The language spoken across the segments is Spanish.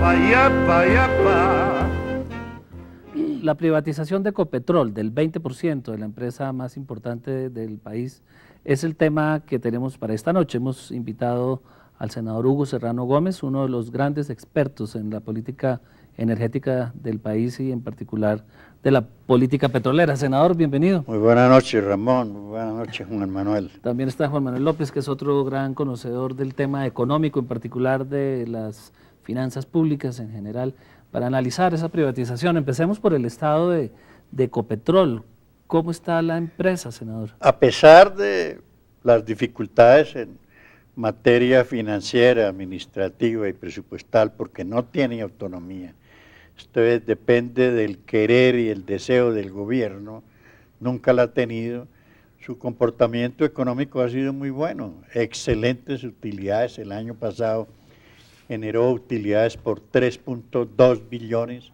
yapa, yapa, yapa. La privatización de Ecopetrol del 20% de la empresa más importante del país es el tema que tenemos para esta noche. Hemos invitado al senador Hugo Serrano Gómez, uno de los grandes expertos en la política energética del país y en particular de la política petrolera. Senador, bienvenido. Muy buenas noches, Ramón. Muy buenas noches, Juan Manuel. También está Juan Manuel López, que es otro gran conocedor del tema económico, en particular de las finanzas públicas en general, para analizar esa privatización. Empecemos por el estado de Ecopetrol. ¿Cómo está la empresa, senador? A pesar de las dificultades en materia financiera, administrativa y presupuestal, porque no tiene autonomía, esto depende del querer y el deseo del gobierno, nunca la ha tenido. Su comportamiento económico ha sido muy bueno, excelentes utilidades. El año pasado generó utilidades por 3.2 billones,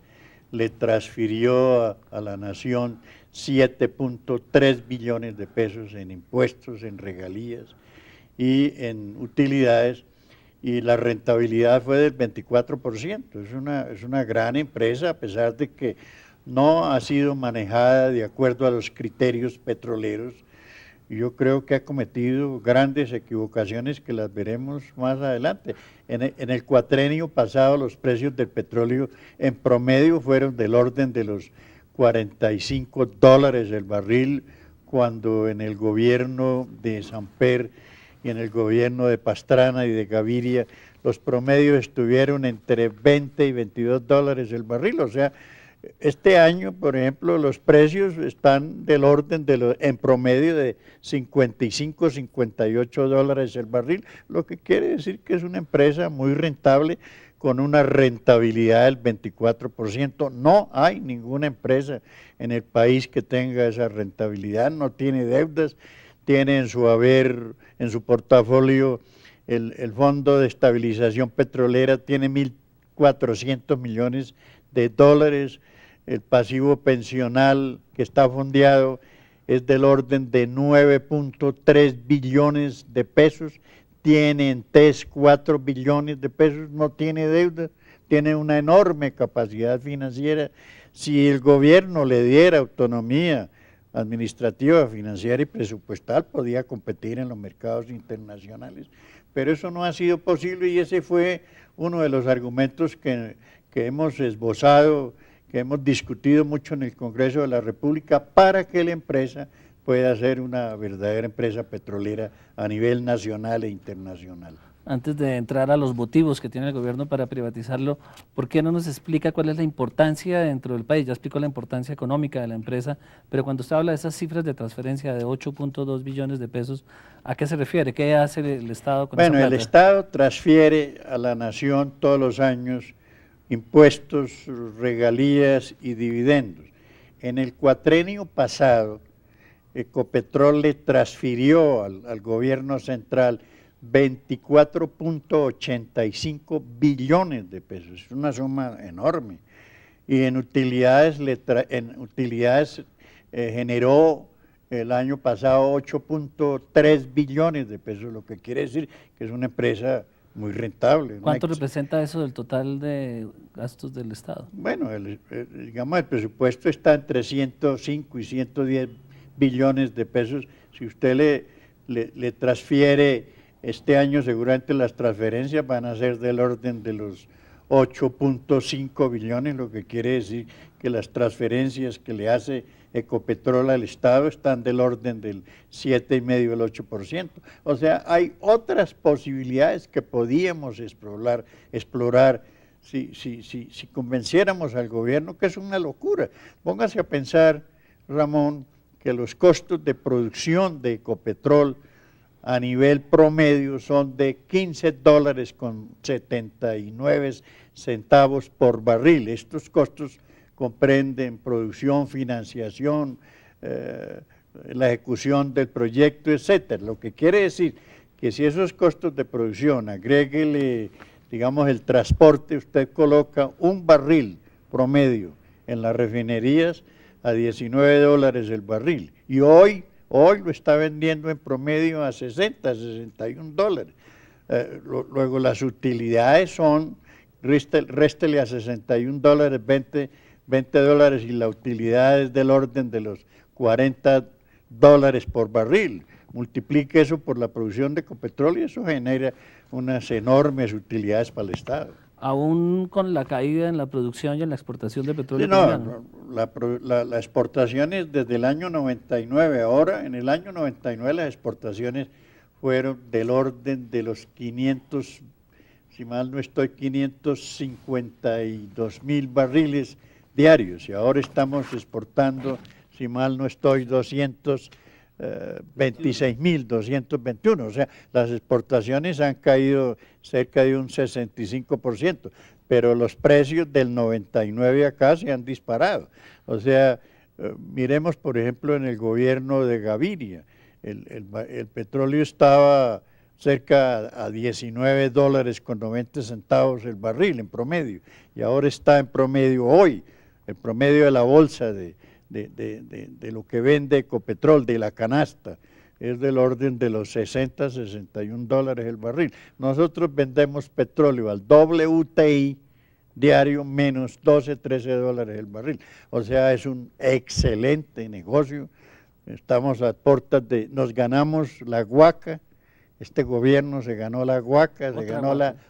le transfirió a la nación 7.3 billones de pesos en impuestos, en regalías y en utilidades, y la rentabilidad fue del 24%. Es una gran empresa, a pesar de que no ha sido manejada de acuerdo a los criterios petroleros. Yo creo que ha cometido grandes equivocaciones que las veremos más adelante. En el cuatrenio pasado los precios del petróleo en promedio fueron del orden de los $45 el barril, cuando en el gobierno de Samper y en el gobierno de Pastrana y de Gaviria los promedios estuvieron entre 20 y 22 dólares el barril. O sea, este año, por ejemplo, los precios están del orden en promedio de 55, 58 dólares el barril, lo que quiere decir que es una empresa muy rentable, con una rentabilidad del 24%. No hay ninguna empresa en el país que tenga esa rentabilidad, no tiene deudas, tiene en su haber, en su portafolio, el Fondo de Estabilización Petrolera tiene 1.400 millones de dólares, el pasivo pensional que está fondeado es del orden de 9.3 billones de pesos, tiene en TES 4 billones de pesos, no tiene deuda, tiene una enorme capacidad financiera. Si el gobierno le diera autonomía administrativa, financiera y presupuestal, podía competir en los mercados internacionales, pero eso no ha sido posible, y ese fue uno de los argumentos que hemos esbozado, que hemos discutido mucho en el Congreso de la República, para que la empresa pueda ser una verdadera empresa petrolera a nivel nacional e internacional. Antes de entrar a los motivos que tiene el gobierno para privatizarlo, ¿por qué no nos explica cuál es la importancia dentro del país? Ya explicó la importancia económica de la empresa, pero cuando usted habla de esas cifras de transferencia de 8.2 billones de pesos, ¿a qué se refiere? ¿Qué hace el Estado con esa plata? Bueno, el Estado transfiere a la nación todos los años impuestos, regalías y dividendos. En el cuatrenio pasado, Ecopetrol le transfirió al gobierno central 24.85 billones de pesos, es una suma enorme, y en utilidades, generó el año pasado 8.3 billones de pesos, lo que quiere decir que es una empresa muy rentable. ¿Cuánto representa eso del total de gastos del Estado? Bueno, digamos, el presupuesto está entre 105 y 110 billones de pesos. Si usted le transfiere este año, seguramente las transferencias van a ser del orden de los 8.5 billones, lo que quiere decir que las transferencias que le hace Ecopetrol al Estado están del orden del 7,5 al 8%. O sea, hay otras posibilidades que podíamos explorar si convenciéramos al gobierno, que es una locura. Póngase a pensar, Ramón, que los costos de producción de Ecopetrol a nivel promedio son de 15 dólares con 79 centavos por barril. Estos costos comprenden producción, financiación, la ejecución del proyecto, etcétera. Lo que quiere decir que si esos costos de producción, agréguele, digamos, el transporte, usted coloca un barril promedio en las refinerías a 19 dólares el barril, y hoy lo está vendiendo en promedio a 60, 61 dólares. Luego las utilidades son réstele a $61, $20 y la utilidad es del orden de los $40 por barril. Multiplique eso por la producción de Ecopetrol y eso genera unas enormes utilidades para el Estado. Aún con la caída en la producción y en la exportación de petróleo Sí, colombiano. las exportaciones desde el año 99, ahora en el año 99 las exportaciones fueron del orden de los 500, si mal no estoy, 552.000 barriles diarios y ahora estamos exportando, si mal no estoy, 226.221, o sea, las exportaciones han caído cerca de un 65%, pero los precios del 99 acá se han disparado. O sea, miremos por ejemplo en el gobierno de Gaviria, el petróleo estaba cerca a $19.90 el barril en promedio, y ahora está en promedio hoy, el promedio de la bolsa de lo que vende Ecopetrol, de la canasta, es del orden de los $60-61 el barril. Nosotros vendemos petróleo al WTI diario menos $12-13 el barril. O sea, es un excelente negocio. Estamos a puertas nos ganamos la guaca. Este gobierno se ganó la guaca,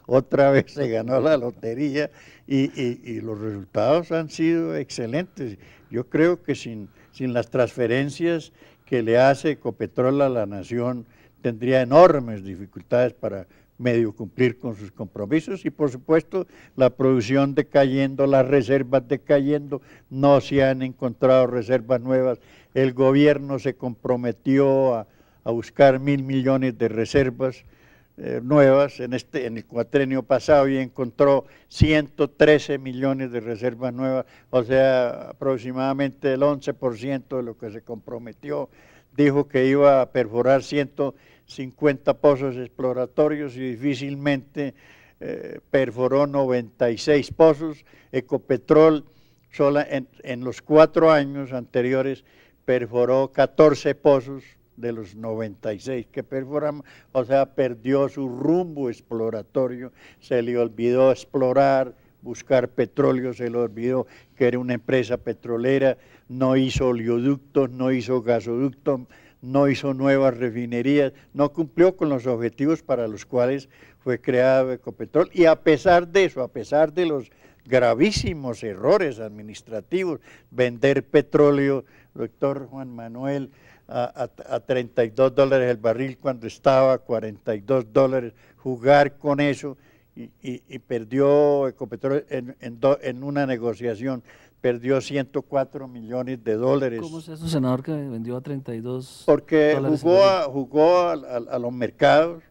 otra vez se ganó la lotería y los resultados han sido excelentes. Yo creo que sin las transferencias que le hace Ecopetrol a la nación tendría enormes dificultades para medio cumplir con sus compromisos y por supuesto la producción decayendo, las reservas decayendo, no se han encontrado reservas nuevas. El gobierno se comprometió a buscar 1.000 millones de reservas nuevas en el cuatrenio pasado y encontró 113 millones de reservas nuevas, o sea, aproximadamente el 11% de lo que se comprometió. Dijo que iba a perforar 150 pozos exploratorios y difícilmente perforó 96 pozos. Ecopetrol en los 4 años anteriores perforó 14 pozos de los 96 que perforamos, o sea, perdió su rumbo exploratorio, se le olvidó explorar, buscar petróleo, se le olvidó que era una empresa petrolera, no hizo oleoductos, no hizo gasoductos, no hizo nuevas refinerías, no cumplió con los objetivos para los cuales fue creado Ecopetrol, y a pesar de eso, a pesar de los gravísimos errores administrativos, vender petróleo, doctor Juan Manuel, a $32 el barril cuando estaba a $42, jugar con eso y perdió Ecopetrol en una negociación, perdió $104 millones. ¿Cómo es eso, senador, que vendió a 32 Porque dólares? jugó a los mercados.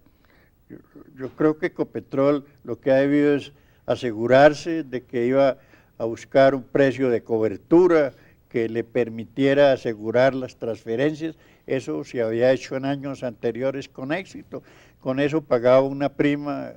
Yo creo que Ecopetrol lo que ha debido es asegurarse de que iba a buscar un precio de cobertura que le permitiera asegurar las transferencias. Eso se había hecho en años anteriores con éxito. Con eso pagaba una prima.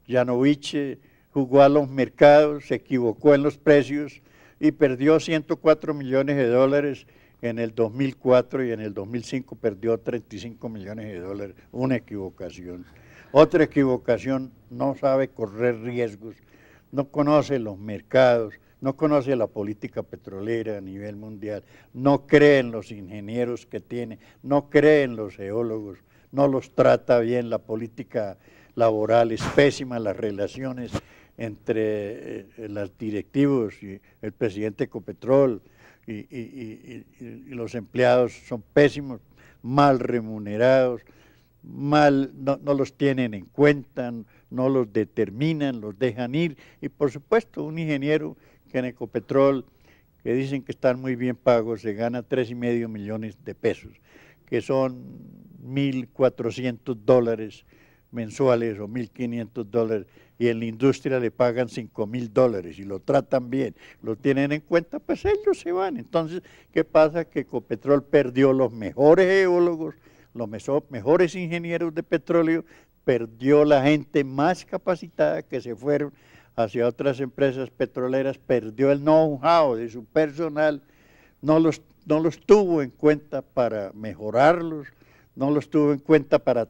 Yanovich jugó a los mercados, se equivocó en los precios y perdió $104 millones en el 2004 y en el 2005 perdió $35 millones, una equivocación. Otra equivocación, no sabe correr riesgos, no conoce los mercados, no conoce la política petrolera a nivel mundial, no cree en los ingenieros que tiene, no cree en los geólogos, no los trata bien, la política laboral es pésima, las relaciones entre los directivos y el presidente de Ecopetrol y los empleados son pésimos, mal remunerados, no los tienen en cuenta, no los determinan, los dejan ir, y por supuesto un ingeniero que en Ecopetrol, que dicen que están muy bien pagos, se gana $3,5 millones, que son $1.400 mensuales o $1.500, y en la industria le pagan $5,000 y lo tratan bien, lo tienen en cuenta, pues ellos se van. Entonces, ¿qué pasa? Que Ecopetrol perdió los mejores geólogos, los mejores ingenieros de petróleo, perdió la gente más capacitada que se fueron hacia otras empresas petroleras, perdió el know-how de su personal, no los tuvo en cuenta para mejorarlos, no los tuvo en cuenta para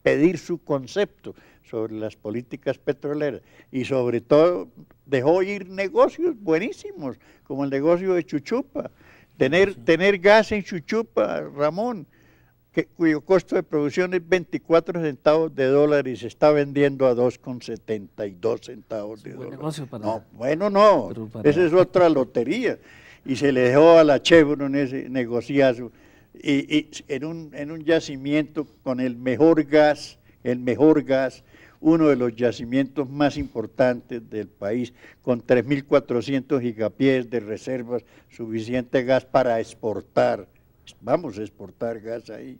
pedir su concepto sobre las políticas petroleras y sobre todo dejó ir negocios buenísimos, como el negocio de Chuchupa. Tener gas en Chuchupa, Ramón, cuyo costo de producción es 24 centavos de dólar y se está vendiendo a 2,72 centavos de dólar. Negocio para, no, bueno, no, esa es otra lotería. Y se le dejó a la Chevron ese negociazo. Y en un yacimiento con el mejor gas, uno de los yacimientos más importantes del país, con 3.400 gigapiés de reservas, suficiente gas para exportar. Vamos a exportar gas ahí,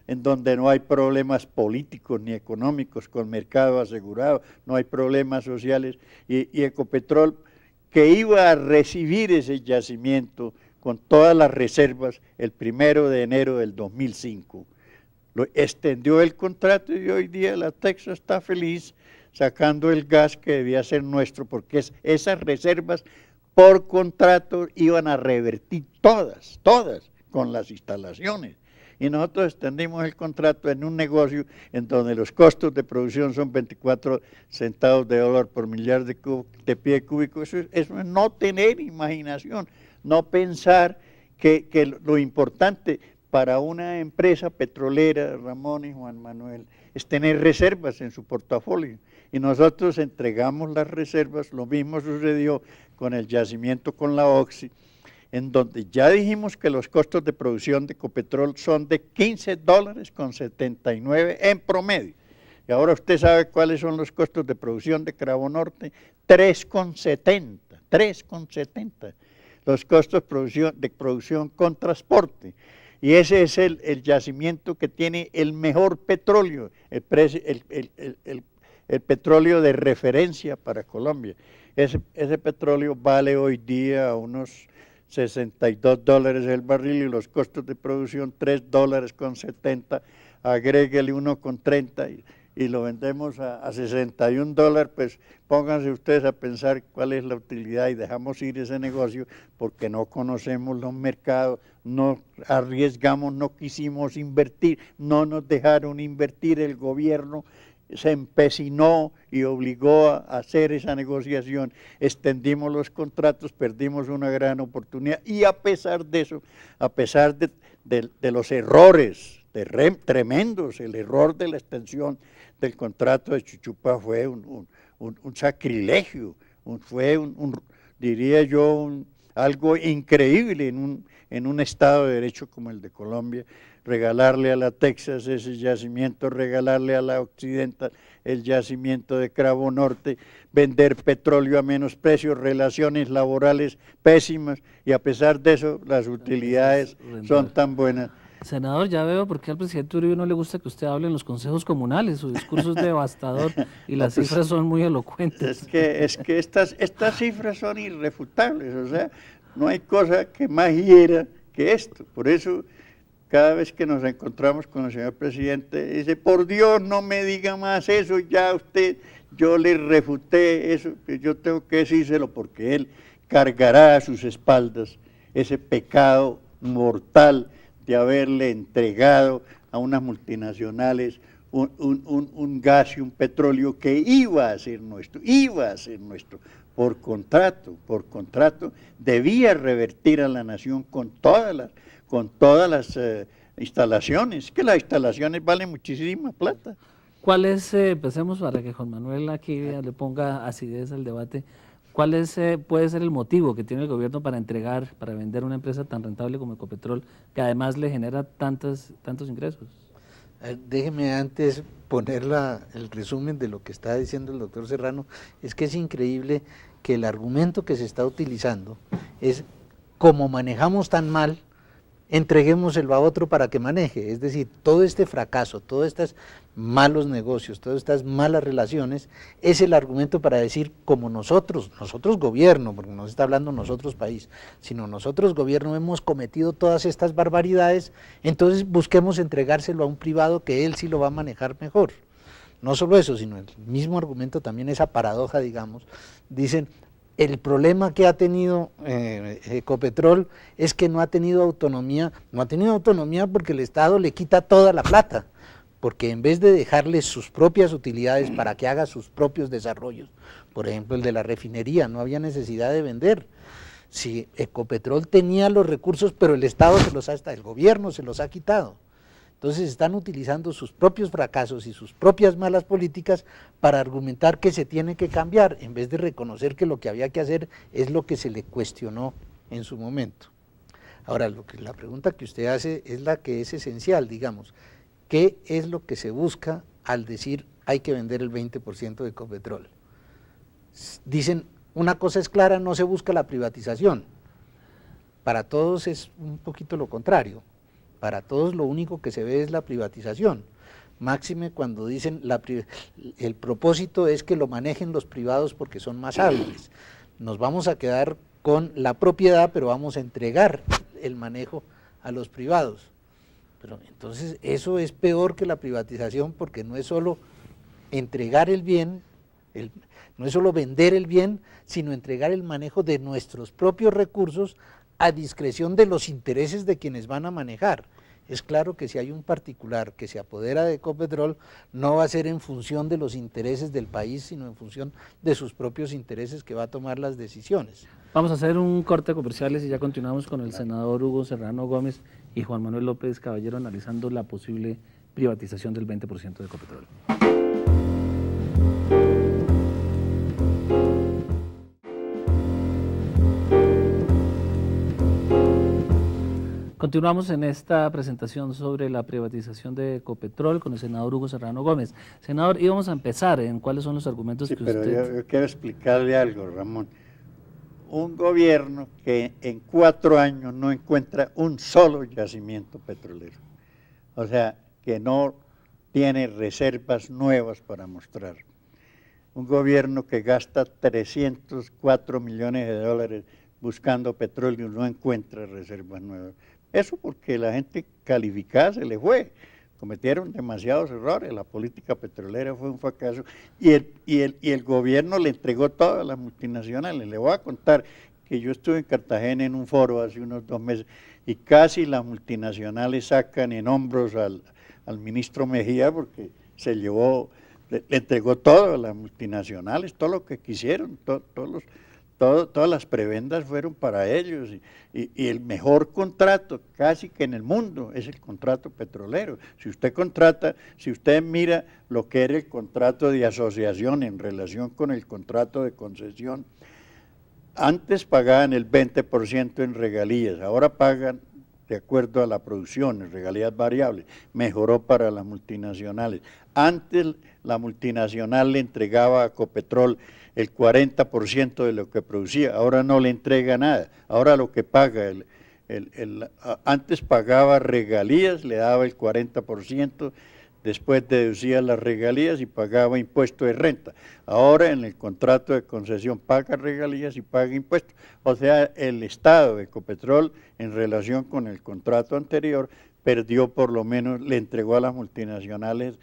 en donde no hay problemas políticos ni económicos, con mercado asegurado, no hay problemas sociales, y Ecopetrol, que iba a recibir ese yacimiento con todas las reservas el 1 de enero del 2005. Extendió el contrato y hoy día la Texas está feliz sacando el gas que debía ser nuestro, porque esas reservas por contrato iban a revertir todas, con las instalaciones. Y nosotros extendimos el contrato en un negocio en donde los costos de producción son 24 centavos de dólar por millar de pie cúbico. Eso es no tener imaginación, no pensar que lo importante para una empresa petrolera, Ramón y Juan Manuel, es tener reservas en su portafolio. Y nosotros entregamos las reservas. Lo mismo sucedió con el yacimiento con la Oxy, en donde ya dijimos que los costos de producción de Ecopetrol son de $15.79 en promedio. Y ahora usted sabe cuáles son los costos de producción de Cravo Norte, 3,70. Los costos de producción con transporte. Y ese es el yacimiento que tiene el mejor petróleo, el petróleo de referencia para Colombia. Ese petróleo vale hoy día unos $62 el barril y los costos de producción $3.70, agréguele 1,30 y lo vendemos a $61, pues pónganse ustedes a pensar cuál es la utilidad y dejamos ir ese negocio porque no conocemos los mercados, no arriesgamos, no quisimos invertir, no nos dejaron invertir, el gobierno se empecinó y obligó a hacer esa negociación, extendimos los contratos, perdimos una gran oportunidad y a pesar de eso, a pesar de los errores tremendos, el error de la extensión del contrato de Chuchupa fue un sacrilegio, diría yo, algo increíble en un Estado de Derecho como el de Colombia, regalarle a la Texas ese yacimiento, regalarle a la Occidental el yacimiento de Cravo Norte, vender petróleo a menos precios, relaciones laborales pésimas, y a pesar de eso las utilidades son tan buenas. Senador, ya veo por qué al presidente Uribe no le gusta que usted hable en los consejos comunales, su discurso es devastador y las cifras son muy elocuentes. Es que estas cifras son irrefutables, o sea, no hay cosa que más hiera que esto. Por eso, cada vez que nos encontramos con el señor presidente, dice, por Dios, no me diga más eso, ya usted, yo le refuté eso, que yo tengo que decírselo, porque él cargará a sus espaldas ese pecado mortal de haberle entregado a unas multinacionales un gas y un petróleo que iba a ser nuestro, por contrato, debía revertir a la nación con todas las instalaciones, que las instalaciones valen muchísima plata. ¿Cuál es, empecemos para que Juan Manuel aquí le ponga acidez al debate, cuál es, puede ser el motivo que tiene el gobierno para vender una empresa tan rentable como Ecopetrol, que además le genera tantos ingresos? Déjeme antes poner el resumen de lo que está diciendo el doctor Serrano. Es que es increíble que el argumento que se está utilizando es, como manejamos tan mal, entreguémoselo a otro para que maneje. Es decir, todo este fracaso, todos estos malos negocios, todas estas malas relaciones, es el argumento para decir, como nosotros gobierno, porque no se está hablando nosotros país, sino nosotros gobierno hemos cometido todas estas barbaridades, entonces busquemos entregárselo a un privado que él sí lo va a manejar mejor. No solo eso, sino el mismo argumento, también esa paradoja, digamos, dicen, el problema que ha tenido Ecopetrol es que no ha tenido autonomía porque el Estado le quita toda la plata, porque en vez de dejarles sus propias utilidades para que haga sus propios desarrollos, por ejemplo el de la refinería, no había necesidad de vender. Si Ecopetrol tenía los recursos, pero el Estado el gobierno se los ha quitado. Entonces están utilizando sus propios fracasos y sus propias malas políticas para argumentar que se tiene que cambiar, en vez de reconocer que lo que había que hacer es lo que se le cuestionó en su momento. Ahora, la pregunta que usted hace es la que es esencial, digamos. ¿Qué es lo que se busca al decir hay que vender el 20% de Ecopetrol? Dicen, una cosa es clara, no se busca la privatización. Para todos es un poquito lo contrario. Para todos lo único que se ve es la privatización. Máxime cuando dicen el propósito es que lo manejen los privados porque son más hábiles. Nos vamos a quedar con la propiedad, pero vamos a entregar el manejo a los privados. Pero entonces eso es peor que la privatización, porque no es solo entregar el bien, no es solo vender el bien, sino entregar el manejo de nuestros propios recursos a discreción de los intereses de quienes van a manejar. Es claro que si hay un particular que se apodera de Ecopetrol, no va a ser en función de los intereses del país, sino en función de sus propios intereses que va a tomar las decisiones. Vamos a hacer un corte de comerciales y ya continuamos con el senador Hugo Serrano Gómez y Juan Manuel López Caballero analizando la posible privatización del 20% de Ecopetrol. Continuamos en esta presentación sobre la privatización de Ecopetrol con el senador Hugo Serrano Gómez. Senador, íbamos a empezar en cuáles son los argumentos que pero usted... yo quiero explicarle algo, Ramón. Un gobierno que en 4 años no encuentra un solo yacimiento petrolero, o sea, que no tiene reservas nuevas para mostrar. Un gobierno que gasta 304 millones de dólares buscando petróleo y no encuentra reservas nuevas. Eso porque la gente calificada se le fue, cometieron demasiados errores, la política petrolera fue un fracaso y el gobierno le entregó todas a las multinacionales. Le voy a contar que yo estuve en Cartagena en un foro hace unos 2 meses y casi las multinacionales sacan en hombros al ministro Mejía porque se llevó, le entregó todo a las multinacionales, todo lo que quisieron, todas las prebendas fueron para ellos y el mejor contrato casi que en el mundo es el contrato petrolero. Si usted mira lo que era el contrato de asociación en relación con el contrato de concesión, antes pagaban el 20% en regalías, ahora pagan de acuerdo a la producción, en regalías variables, mejoró para las multinacionales. Antes la multinacional le entregaba a Ecopetrol el 40% de lo que producía, ahora no le entrega nada, ahora lo que paga, antes pagaba regalías, le daba el 40%, después deducía las regalías y pagaba impuesto de renta. Ahora en el contrato de concesión paga regalías y paga impuestos. O sea, el Estado de Ecopetrol en relación con el contrato anterior perdió por lo menos, le entregó a las multinacionales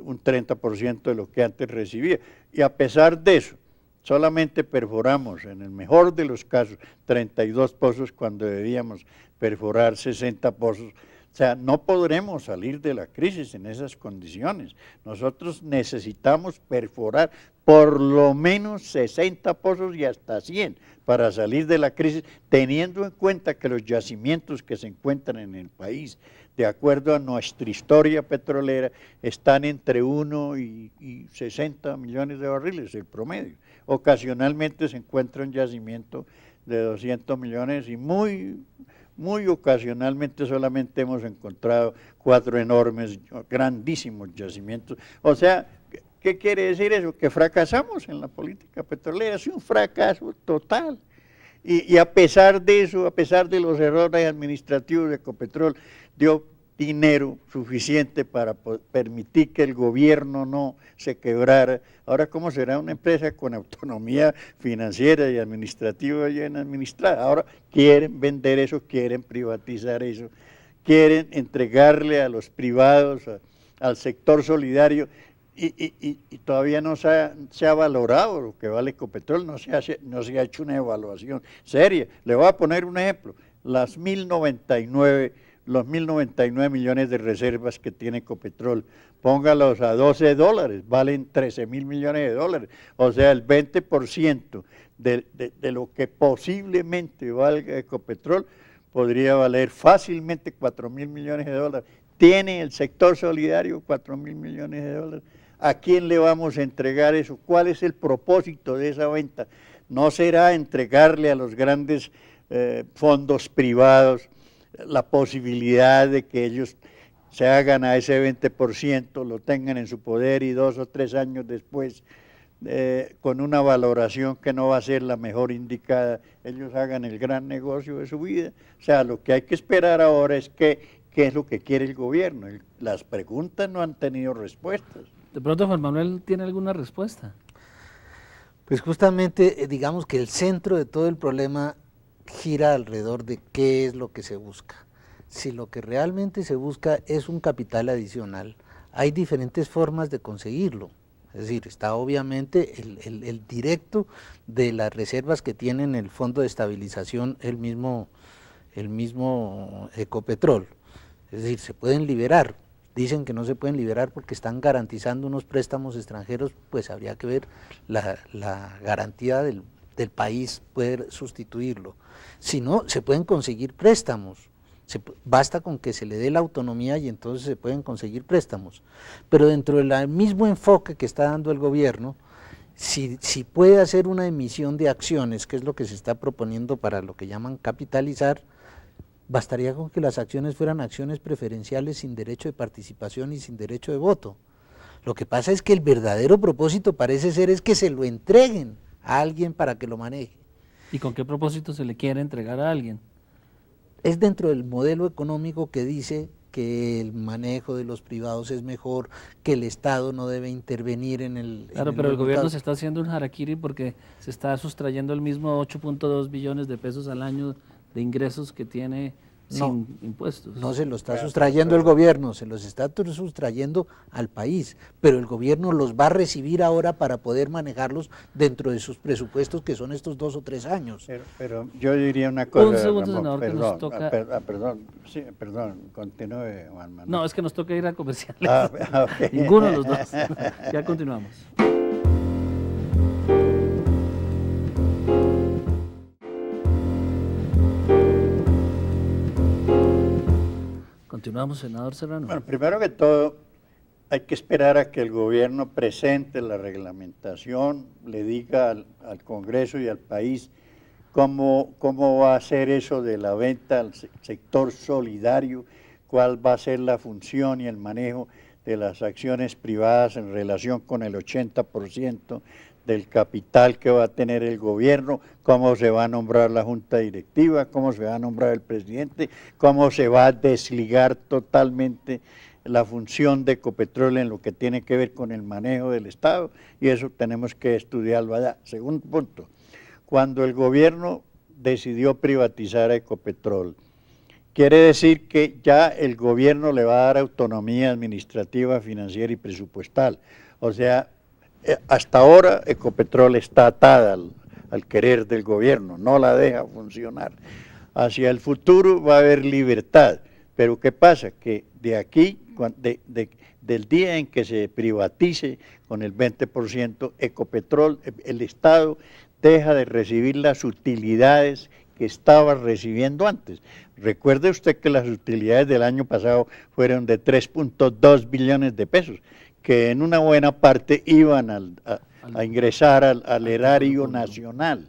un 30% de lo que antes recibía. Y a pesar de eso, solamente perforamos, en el mejor de los casos, 32 pozos cuando debíamos perforar 60 pozos. O sea, no podremos salir de la crisis en esas condiciones. Nosotros necesitamos perforar por lo menos 60 pozos y hasta 100 para salir de la crisis, teniendo en cuenta que los yacimientos que se encuentran en el país, de acuerdo a nuestra historia petrolera, están entre 1 y 60 millones de barriles, el promedio. Ocasionalmente se encuentra un yacimiento de 200 millones y muy ocasionalmente solamente hemos encontrado 4 enormes, grandísimos yacimientos. O sea, ¿qué quiere decir eso? Que fracasamos en la política petrolera, es un fracaso total. Y a pesar de eso, a pesar de los errores administrativos de Ecopetrol, dio dinero suficiente para permitir que el gobierno no se quebrara. Ahora, ¿cómo será una empresa con autonomía financiera y administrativa bien administrada? Ahora quieren vender eso, quieren privatizar eso, quieren entregarle a los privados, al sector solidario, y todavía no se ha valorado lo que vale Ecopetrol, no se ha hecho una evaluación seria. Le voy a poner un ejemplo, las 1099 los 1.099 millones de reservas que tiene Ecopetrol, póngalos a $12, valen 13.000 millones de dólares, o sea, el 20% de lo que posiblemente valga Ecopetrol podría valer fácilmente 4.000 millones de dólares. ¿Tiene el sector solidario 4.000 millones de dólares? ¿A quién le vamos a entregar eso? ¿Cuál es el propósito de esa venta? ¿No será entregarle a los grandes fondos privados la posibilidad de que ellos se hagan a ese 20%, lo tengan en su poder y 2 o 3 años después, con una valoración que no va a ser la mejor indicada, ellos hagan el gran negocio de su vida? O sea, lo que hay que esperar ahora es qué es lo que quiere el gobierno. Las preguntas no han tenido respuestas. De pronto Juan Manuel tiene alguna respuesta. Pues justamente, digamos que el centro de todo el problema gira alrededor de qué es lo que se busca. Si lo que realmente se busca es un capital adicional, hay diferentes formas de conseguirlo. Es decir, está obviamente el directo de las reservas que tiene en el Fondo de Estabilización el mismo Ecopetrol. Es decir, se pueden liberar. Dicen que no se pueden liberar porque están garantizando unos préstamos extranjeros, pues habría que ver la garantía del país poder sustituirlo. Si no, se pueden conseguir préstamos. Basta con que se le dé la autonomía y entonces se pueden conseguir préstamos. Pero dentro del mismo enfoque que está dando el gobierno, si puede hacer una emisión de acciones, que es lo que se está proponiendo para lo que llaman capitalizar, bastaría con que las acciones fueran acciones preferenciales sin derecho de participación y sin derecho de voto. Lo que pasa es que el verdadero propósito parece ser es que se lo entreguen a alguien para que lo maneje. ¿Y con qué propósito se le quiere entregar a alguien? Es dentro del modelo económico que dice que el manejo de los privados es mejor, que el Estado no debe intervenir en el... Claro, pero el gobierno se está haciendo un harakiri porque se está sustrayendo el mismo 8.2 billones de pesos al año de ingresos que tiene sin impuestos. No se lo está sustrayendo el gobierno, se los está sustrayendo al país, pero el gobierno los va a recibir ahora para poder manejarlos dentro de sus presupuestos, que son estos 2 o 3 años. Pero yo diría una cosa, Un segundo, Ramón, senador, que nos toca... perdón, continúe, Juan Manuel. No, es que nos toca ir a comerciales. Okay. Ninguno de los dos. Ya continuamos. Continuamos, senador Serrano. Bueno, primero que todo, hay que esperar a que el gobierno presente la reglamentación, le diga al Congreso y al país cómo va a ser eso de la venta al sector solidario, cuál va a ser la función y el manejo de las acciones privadas en relación con el 80% del capital que va a tener el gobierno, cómo se va a nombrar la junta directiva, cómo se va a nombrar el presidente, cómo se va a desligar totalmente la función de Ecopetrol en lo que tiene que ver con el manejo del Estado, y eso tenemos que estudiarlo allá. Segundo punto, cuando el gobierno decidió privatizar a Ecopetrol, quiere decir que ya el gobierno le va a dar autonomía administrativa, financiera y presupuestal. O sea, hasta ahora Ecopetrol está atada al querer del gobierno, no la deja funcionar. Hacia el futuro va a haber libertad, pero ¿qué pasa? Que de aquí, del día en que se privatice con el 20%, Ecopetrol, el Estado deja de recibir las utilidades que estaba recibiendo antes. Recuerde usted que las utilidades del año pasado fueron de 3.2 billones de pesos, que en una buena parte iban a ingresar al erario nacional.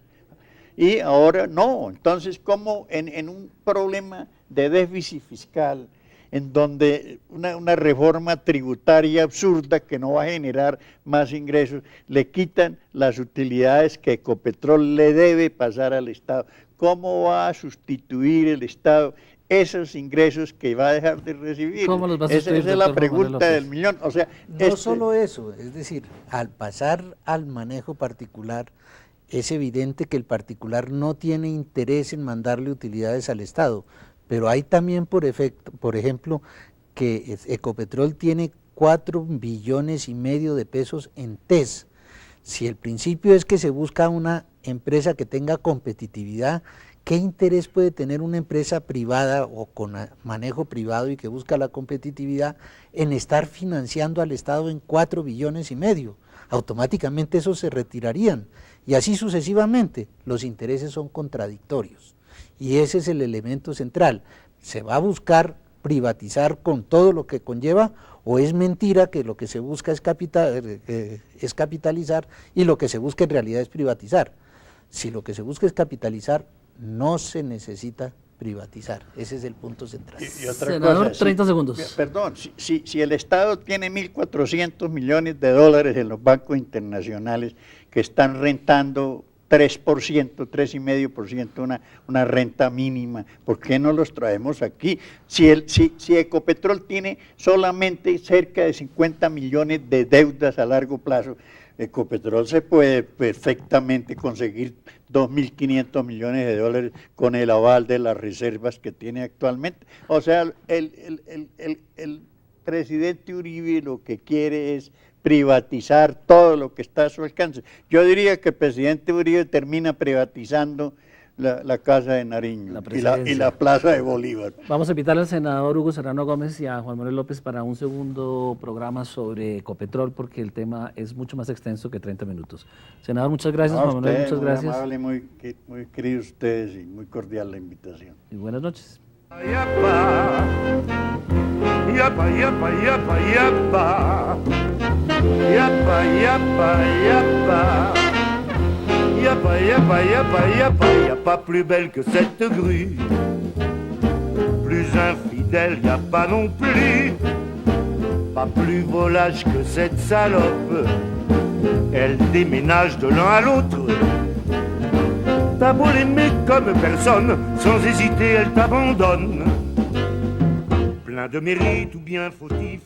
Y ahora no. Entonces, como en un problema de déficit fiscal, en donde una reforma tributaria absurda que no va a generar más ingresos, le quitan las utilidades que Ecopetrol le debe pasar al Estado? ¿Cómo va a sustituir el Estado esos ingresos que va a dejar de recibir? ¿Cómo los va a sustituir, esa es la doctor Juan Manuel pregunta López? del millón. O sea, No solo eso, es decir, al pasar al manejo particular, es evidente que el particular no tiene interés en mandarle utilidades al Estado, pero hay también, por ejemplo, que Ecopetrol tiene 4,5 billones de pesos en TES. Si el principio es que se busca una empresa que tenga competitividad, ¿Qué interés puede tener una empresa privada o con manejo privado y que busca la competitividad en estar financiando al Estado en 4,5 billones? Automáticamente esos se retirarían y así sucesivamente. Los intereses son contradictorios y ese es el elemento central. ¿Se va a buscar privatizar con todo lo que conlleva o es mentira que lo que se busca es capitalizar y lo que se busca en realidad es privatizar? Si lo que se busca es capitalizar, no se necesita privatizar. Ese es el punto central. Y otra Senador, cosa, 30 segundos. Perdón, si el Estado tiene 1.400 millones de dólares en los bancos internacionales que están rentando 3%, 3,5%, una renta mínima, ¿por qué no los traemos aquí? Si Ecopetrol tiene solamente cerca de 50 millones de deudas a largo plazo, Ecopetrol se puede perfectamente conseguir 2.500 millones de dólares con el aval de las reservas que tiene actualmente. O sea, el presidente Uribe lo que quiere es privatizar todo lo que está a su alcance. Yo diría que el presidente Uribe termina privatizando la Casa de Nariño y la Plaza de Bolívar. Vamos a invitar al senador Hugo Serrano Gómez y a Juan Manuel López para un segundo programa sobre Ecopetrol, porque el tema es mucho más extenso que 30 minutos. Senador, muchas gracias. Juan Manuel, muchas gracias. Muy amable, muy queridos ustedes y muy cordial la invitación. Y buenas noches. Yapa, yapa, yapa, yapa, yapa, yapa, yapa, yapa. Y'a pas, pas plus belle que cette grue. Plus infidèle, y a pas non plus. Pas plus volage que cette salope. Elle déménage de l'un à l'autre. T'as beau l'aimer comme personne, sans hésiter, elle t'abandonne. Plein de mérite ou bien fautif.